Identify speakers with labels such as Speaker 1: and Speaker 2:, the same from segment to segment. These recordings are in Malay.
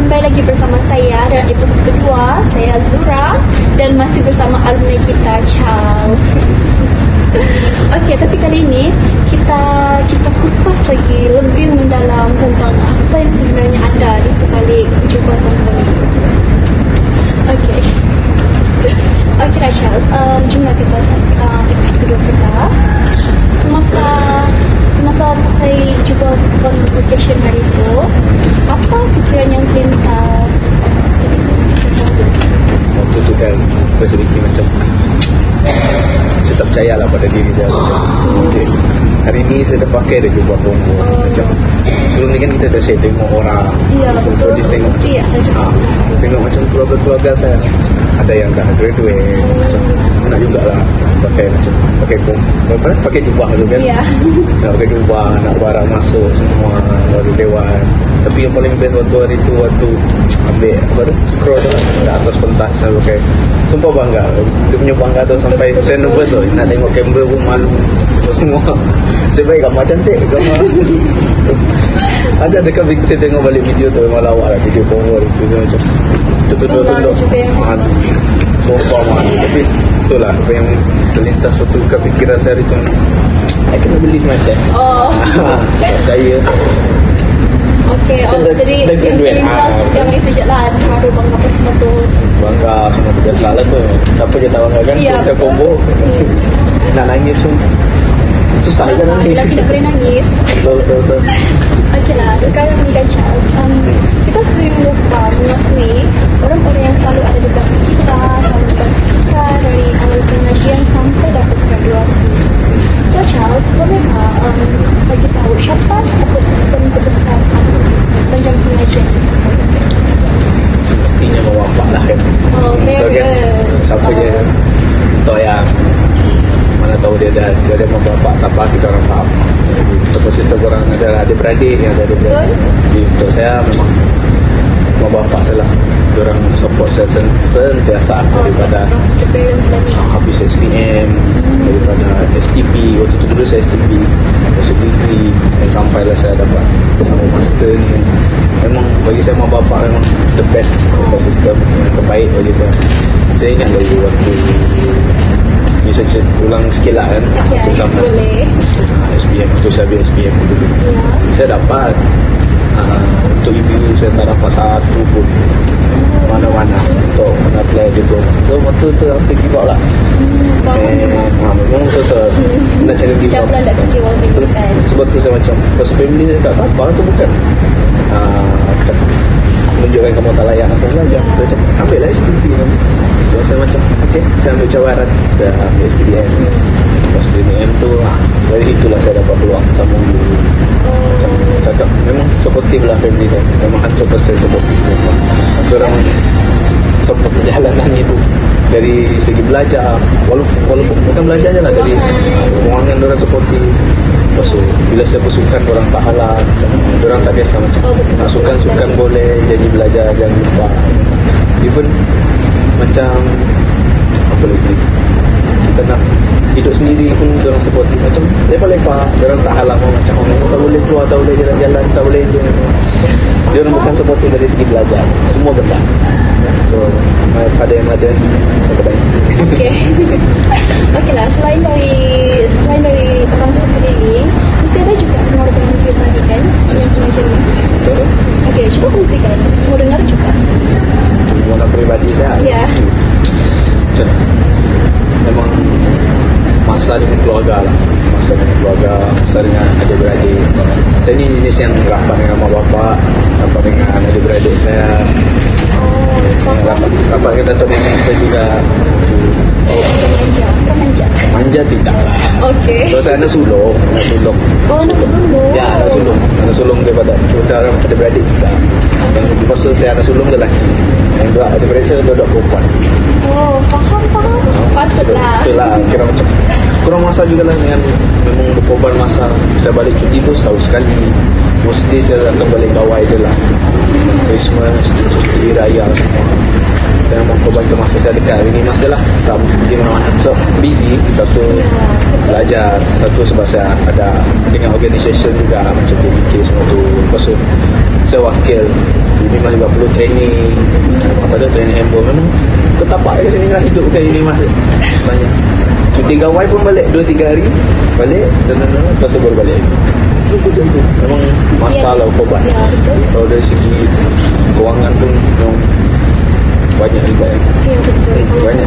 Speaker 1: kembali lagi bersama saya dalam episode kedua. Saya Zura dan masih bersama alumni kita Charles. Okey, tapi kali ini kita kupas lagi lebih mendalam tentang apa yang sebenarnya ada di sebalik Juba Company. Okey. Okeylah Charles, jumlah kita episode kedua kita. Semasa pakai Juba Convocation hari itu, apa pikiran yang terlintas?
Speaker 2: Waktu tu kan sedikit macam saya tak percaya lah pada diri saya. Okay. Hari ni saya dah pakai dah Juba Convo. Macam sebelum ni kan kita dah saya tengok orang.
Speaker 1: Ya, betul.
Speaker 2: Tengok tengok macam keluarga-keluarga saya. Ada yang dah graduate, macam nak jugalah pakai jubah tu kan.
Speaker 1: Ya.
Speaker 2: Nak pakai jubah, nak barang masuk semua baru dewan. Tapi yang paling best waktu hari tu, waktu ambil scroll tu lah atas pentas saya pakai. Sumpah bangga. Dia punya bangga tu sampai saya nervous tu. Nak tengok kamera pun malu semua. Saya baik gambar cantik, gambar. Ada dekat saya tengok balik video tu memang lawak lah, video Convo itu macam tunduk-tunduk malu. Sumpah malu. Tapi itulah apa yang terlintas waktu ke fikiran saya itu. I cannot believe myself. Tak percaya.
Speaker 1: Okey, jadi yang terlintas yang itu je lah. Baru bangga apa semua tu.
Speaker 2: Bangga semua tu biasa lah tu. Siapa je tak bangga kan? Kita Convo. Nak nangis pun susah kan nangis.
Speaker 1: Lagi nak boleh nangis.
Speaker 2: Betul.
Speaker 1: Okeylah, sekarang ni kan Charles, kita sering lupa mengakui orang-orang yang selalu ada di belakang kita, selalu bantu kita dari awal pengajian sampai dapat graduasi. So Charles, bolehkah bagi tahu siapa support system terbesar sepanjang pengajian?
Speaker 2: Mestinya bapak lah kan. Betul kan? Siapa je untuk yang mana tahu dia ada bapak tanpa kita orang faham. Support system orang adalah adik-beradik yang ada adik-beradik. Jadi untuk saya memang bapak saya lah. Diorang support saya sentiasa daripada habis SPM, daripada STP. Waktu tu dulu saya STP, masuk degree, dan sampailah saya dapat sama master ni. Memang bagi saya bapak memang the best support system yang terbaik bagi saya. Saya ingat dari waktu ni saya ulang sikit lah kan. Terutama SPM, waktu saya ambil SPM dulu. Saya dapat untuk EBU saya tak dapat satu pun mana-mana untuk apply diploma. So waktu tu aku give up lah. Memang betul nak cari give up.
Speaker 1: Macam nak kecewa gitu kan.
Speaker 2: Sebab tu saya macam first family saya tak apa tu bukan macam menunjukkan kamu tak layak nak belajar. Saya macam ambil lah STP. So saya macam okay, saya ambil cabaran, saya ambil SPM. Lepas SPM tu dari situlah saya dapat peluang sambung dulu. Macam cakap memang supportive lah family saya. Memang 100% supportive. Orang support perjalanan itu dari segi belajar, walaupun bukan belajar je lah, dari kewangan orang supportive. Lepas tu bila saya bersukan orang tak halal, orang tak biasa macam nak sukan boleh, janji belajar jangan lupa. Even macam apa lagi, kita nak hidup sendiri pun orang supportive. Macam lepak-lepak, orang tak halang macam orang tak boleh keluar, tak boleh jalan-jalan, tak boleh dia orang bukan supportive dari segi belajar, semua benda. So my father and mother terbaik.
Speaker 1: Okay. Okeylah, selain dari orang seperti ini, mesti ada juga pengorbanan yang tadi kan yang pengajian ni.
Speaker 2: Betul.
Speaker 1: Okey, cuba kongsikan. Mau dengar juga.
Speaker 2: Pengorbanan peribadi saya.
Speaker 1: Ya.
Speaker 2: Memang masa dengan keluarga lah, masa dengan adik-beradik. Saya ni jenis yang rapat dengan mak bapak, rapat dengan adik-beradik saya, rapat dengan datuk nenek saya juga. Manja tidak lah.
Speaker 1: Okey.
Speaker 2: So saya anak sulung.
Speaker 1: Oh, anak sulung.
Speaker 2: Ya, anak sulung daripada adik-beradik kita. Yang lepas tu saya anak sulung lelaki. Yang dua adik-beradik saya dua perempuan.
Speaker 1: Oh, faham. Patutlah.
Speaker 2: Betul lah, kira macam kurang masa juga lah dengan memang berkorban masa. Saya balik cuti pun setahun sekali. Mostly saya akan balik kawai je lah. Christmas, cuti raya semua. Dan memang korban ke masa saya dekat Minimas je lah, tak pergi mana-mana. So busy, satu belajar, satu sebab saya ada dengan organisation juga macam BBK semua tu. Lepas tu saya wakil di Ini masih juga perlu training. Apa tu training handball. Memang ketapak ke sini lah hidup kayak ini mas. Banyak. Cuti gawai pun balik 2-3 hari. Balik dan lepas tu baru balik lagi. Memang masalah korban.
Speaker 1: Ya, betul.
Speaker 2: Kalau dari segi kewangan pun memang banyak juga ya.
Speaker 1: Ya, betul. Kalau
Speaker 2: Banyak.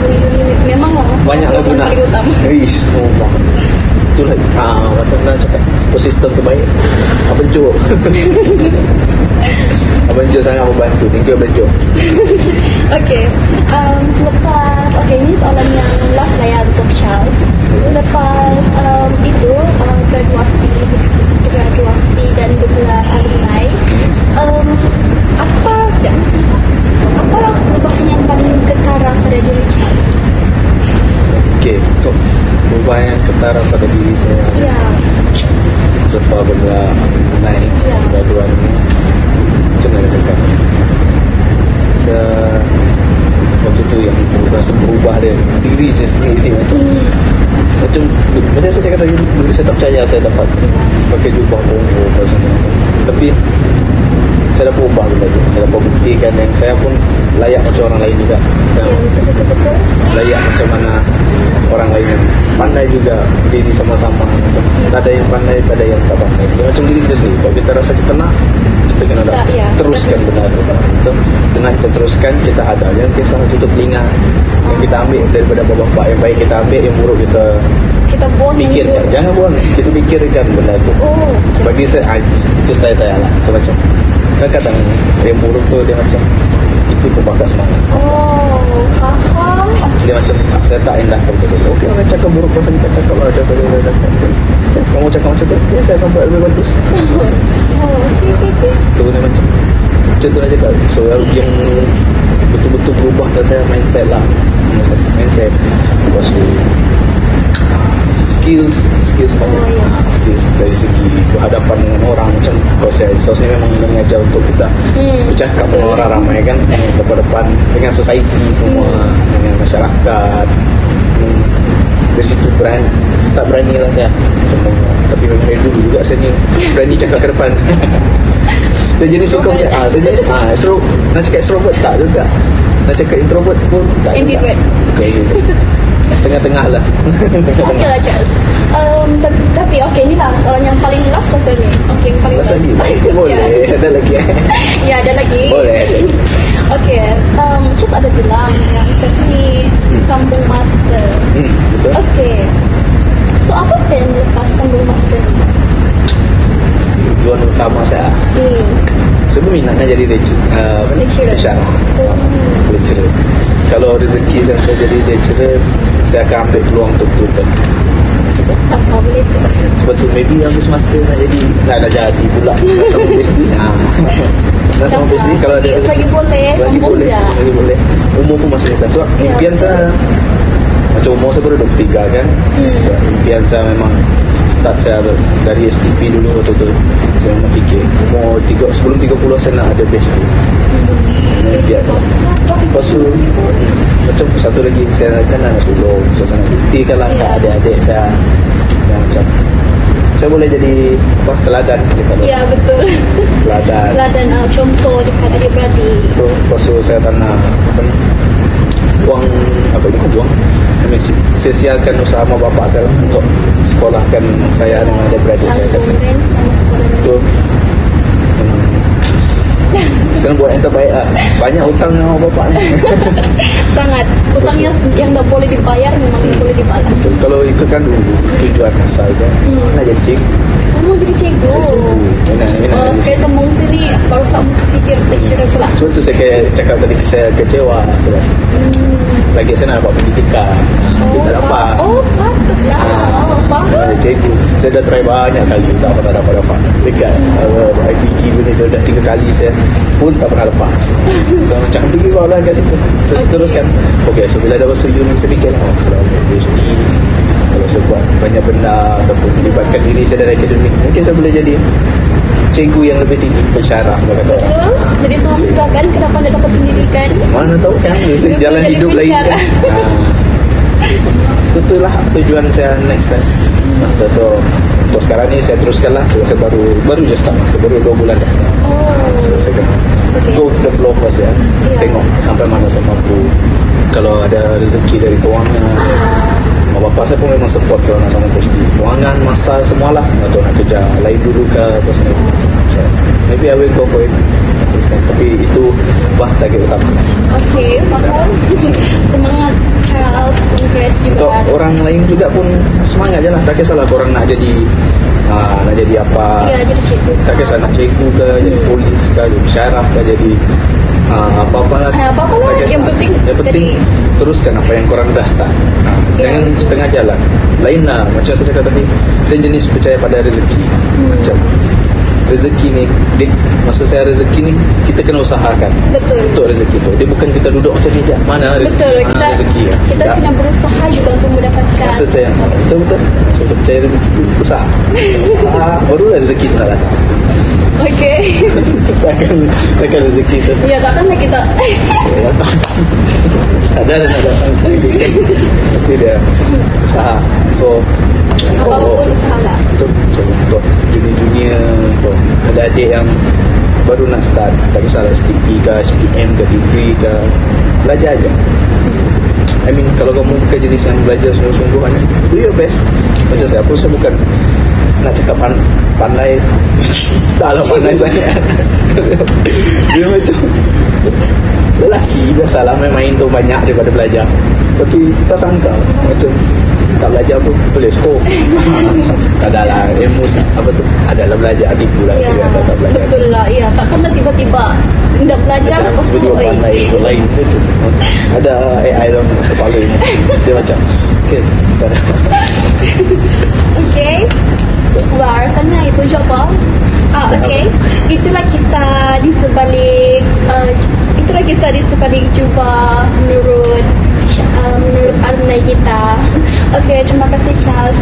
Speaker 1: memang lah masalah
Speaker 2: Banyak lah
Speaker 1: kewangan
Speaker 2: guna.
Speaker 1: paling utama.
Speaker 2: Semua. Itulah macam nak cakap ekosistem terbaik. Abang Jo. Abang Jo sangat membantu. Thank you Abang Jo.
Speaker 1: Okay, selepas ini soalan yang last lah ya untuk Charles. Selepas itu graduasi dan bergelar alumni, apa perubahan yang paling ketara pada diri Charles?
Speaker 2: Okey, untuk perubahan yang ketara pada diri saya
Speaker 1: Ya,
Speaker 2: selepas bergelar naik
Speaker 1: Ya.
Speaker 2: graduan ni, macam mana cakap, saya waktu tu yang rasa berubah dia diri saya sendiri macam saya cakap tadi dulu saya tak percaya saya dapat pakai jubah bongo apa semua, tapi saya dapat ubah benda tu. Saya dapat buktikan yang saya pun layak macam orang lain juga.
Speaker 1: ya, betul.
Speaker 2: Layak macam mana orang lain yang pandai juga berdiri sama-sama. Macam tak ada yang pandai, tak ada yang tak pandai. Dia macam diri kita sendiri. Kalau kita rasa kita nak, kita kena
Speaker 1: Ya,
Speaker 2: teruskan benda tu. Betul? Dengan kita teruskan, kita hadal. Yang kita tutup telinga, yang kita ambil daripada bapak-bapak, yang baik kita ambil, yang buruk kita
Speaker 1: buang yang
Speaker 2: pikirkan.
Speaker 1: buruk.
Speaker 2: Jangan buang, kita pikirkan benda tu.
Speaker 1: Oh,
Speaker 2: Bagi saya, itu style saya lah. So macam kadang yang buruk tu dia macam itu pembakar semangat.
Speaker 1: oh, faham.
Speaker 2: Dia macam saya tak indahkan betul. Okey, orang cakap buruk pasal kita cakap lah, cakap. Kamu cakap macam tu, ya saya akan buat lebih bagus.
Speaker 1: Oh, okay.
Speaker 2: Itu dia macam tu lah cakap. So yang betul-betul berubah dah saya mindset lah. Mindset. Lepas tu skills banyak.
Speaker 1: Oh, ya.
Speaker 2: Skills dari segi berhadapan dengan orang. Macam kalau saya ni memang mengajar untuk kita bercakap dengan orang ramai kan, depan-depan dengan society semua, dengan masyarakat. Dari situ start berani lah saya. Macam, tapi memang dari dulu juga saya ni berani cakap ke depan. Dia jenis suka macam saya jenis nak cakap extrovert tak juga, nak cakap introvert pun tak juga.
Speaker 1: Ambivert.
Speaker 2: Okay. Tengah-tengah lah.
Speaker 1: Okey lah Charles. Tapi ini lah soalan yang paling last pasal ni. Okey, yang paling
Speaker 2: Last lagi? Boleh. Ada lagi
Speaker 1: Ya, ada lagi.
Speaker 2: Boleh.
Speaker 1: Okey, Charles ada bilang yang Charles ni sambung master.
Speaker 2: Betul.
Speaker 1: Okey. So apa plan lepas sambung master ni?
Speaker 2: Tujuan utama saya, saya berminatnya jadi lecturer. Kalau rezeki saya nak jadi lecturer, saya akan ambil peluang untuk tutor.
Speaker 1: Apa boleh tu?
Speaker 2: Sebab tu maybe habis master nak jadi, nak jadi pula nak sama PhD. Nak sama PhD kalau ada
Speaker 1: Selagi boleh, sambung je.
Speaker 2: Lagi boleh. Umur pun masih muda. Sebab impian saya, macam umur saya baru 23 kan. So, impian saya memang start saya dari STP dulu waktu tu. Saya memang fikir sebelum 30 saya nak ada PhD. Impian. Lepas tu macam satu lagi saya kan nak tolong, so saya nak buktikan lah kat adik-adik saya yang macam saya boleh jadi teladan gitu.
Speaker 1: Ya, betul.
Speaker 2: Teladan
Speaker 1: contoh dekat adik-beradik.
Speaker 2: tu. Lepas tu saya tak nak buang saya sialkan usaha mak bapak saya lah untuk sekolahkan saya dengan adik-beradik saya kan.
Speaker 1: Sama sekolah.
Speaker 2: Betul. Kena buat yang terbaik lah. Banyak hutang dengan mak bapak ni.
Speaker 1: Sangat. Hutangnya yang tak boleh dibayar memang tak boleh dibalas.
Speaker 2: Betul. Kalau ikutkan dulu tujuan asal saya nak jadi cikgu.
Speaker 1: Kamu jadi cikgu. Sekali sambung sini baru kamu fikir lecturer pula.
Speaker 2: Sebab tu saya cakap tadi saya kecewa sebab lagi saya nak dapat pendidikan. Tak dapat.
Speaker 1: Oh, patutlah. Faham.
Speaker 2: Cikgu saya dah try banyak kali tak pernah dapat dekat IPG pun itu dah 3 kali saya pun tak pernah lepas. So, macam tu juga lah kat situ. Saya teruskan. Okay, so bila dah masuk uni saya fikir lah, kalau PhD, kalau saya buat banyak benda ataupun melibatkan diri saya dalam akademik, mungkin saya boleh jadi cikgu yang lebih tinggi, pensyarah kata orang.
Speaker 1: Betul. Jadi Tuhan silakan kenapa anda dapat pendidikan.
Speaker 2: Mana tahu kan jalan hidup lain kan. Itulah tujuan saya next time master. So untuk sekarang ni saya teruskan lah. So, saya baru je start master, baru 2 bulan dah start. So saya kena go the flow first ya. Tengok sampai mana saya mampu. Kalau ada rezeki dari keuangan, bapak saya pun memang support kalau nak sama PhD. Keuangan, masa, semualah. Atau nak kerja lain dulu ke apa semua. So, maybe I will go for it. Tapi itu target utama saya.
Speaker 1: Okay, faham. Semangat Charles, congrats juga.
Speaker 2: Untuk orang lain juga pun semangat je lah. Tak kisahlah korang nak jadi apa.
Speaker 1: Ya, jadi cikgu.
Speaker 2: Tak kisah nak cikgu ke, jadi polis ke, jadi syaraf ke, jadi apa-apa lah.
Speaker 1: Apa-apa lah.
Speaker 2: Tak kisah.
Speaker 1: Yang penting
Speaker 2: teruskan apa yang korang dah start. Jangan setengah jalan. Lain lah. Macam saya cakap tadi, saya jenis percaya pada rezeki. Macam rezeki ni, maksud saya rezeki ni kita kena usahakan.
Speaker 1: Betul.
Speaker 2: Untuk rezeki tu. Dia bukan kita duduk macam ni je. Mana rezeki?
Speaker 1: Betul.
Speaker 2: Mana rezeki ya?
Speaker 1: Kita kena berusaha juga untuk mendapatkan.
Speaker 2: Maksud saya betul. Saya percaya rezeki tu usaha. Usaha barulah rezeki tu nak datang.
Speaker 1: Okay.
Speaker 2: Takkan rezeki tu
Speaker 1: Takkanlah kita
Speaker 2: ada nak datang sendiri kan. Pasti dia usaha. So
Speaker 1: apapun usaha lah.
Speaker 2: Untuk junior-junior, untuk adik-adik yang baru nak start, tak kisahlah STP ke, SPM ke, degree ke, belajar aja. I mean, kalau kamu bukan jenis yang belajar sungguh-sungguh, do your best. Macam saya pun, saya bukan nak cakap pandai. Taklah pandai sangat. Dia macam lelaki biasalah, main-main tu banyak daripada belajar. Tapi tak sangka macam tak belajar pun boleh score. Tak adalah ilmu apa tu, adalah belajar, tipu lah. Tak belajar.
Speaker 1: Betul lah. Ya, takkanlah tiba-tiba tidak belajar lepas tu
Speaker 2: pandai itu lain tu. Ada AI dalam kepala ni. Dia macam okay, tak ada.
Speaker 1: Okay. Wah, rasanya itu je apa? Okay. Itulah kisah di sebalik jubah menurut alumni kita. Okay, terima kasih Charles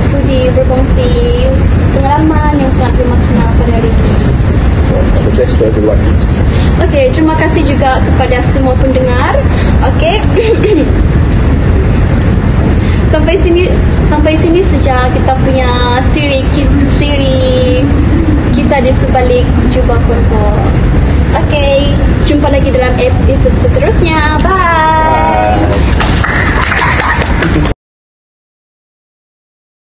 Speaker 1: sudi berkongsi pengalaman yang sangat bermakna pada hari ini.
Speaker 2: The best to everyone.
Speaker 1: Okay, terima kasih juga kepada semua pendengar. Okay. Sampai sini saja kita punya siri kisah di sebalik jubah Konvo. Okay, jumpa lagi dalam episod seterusnya. Bye.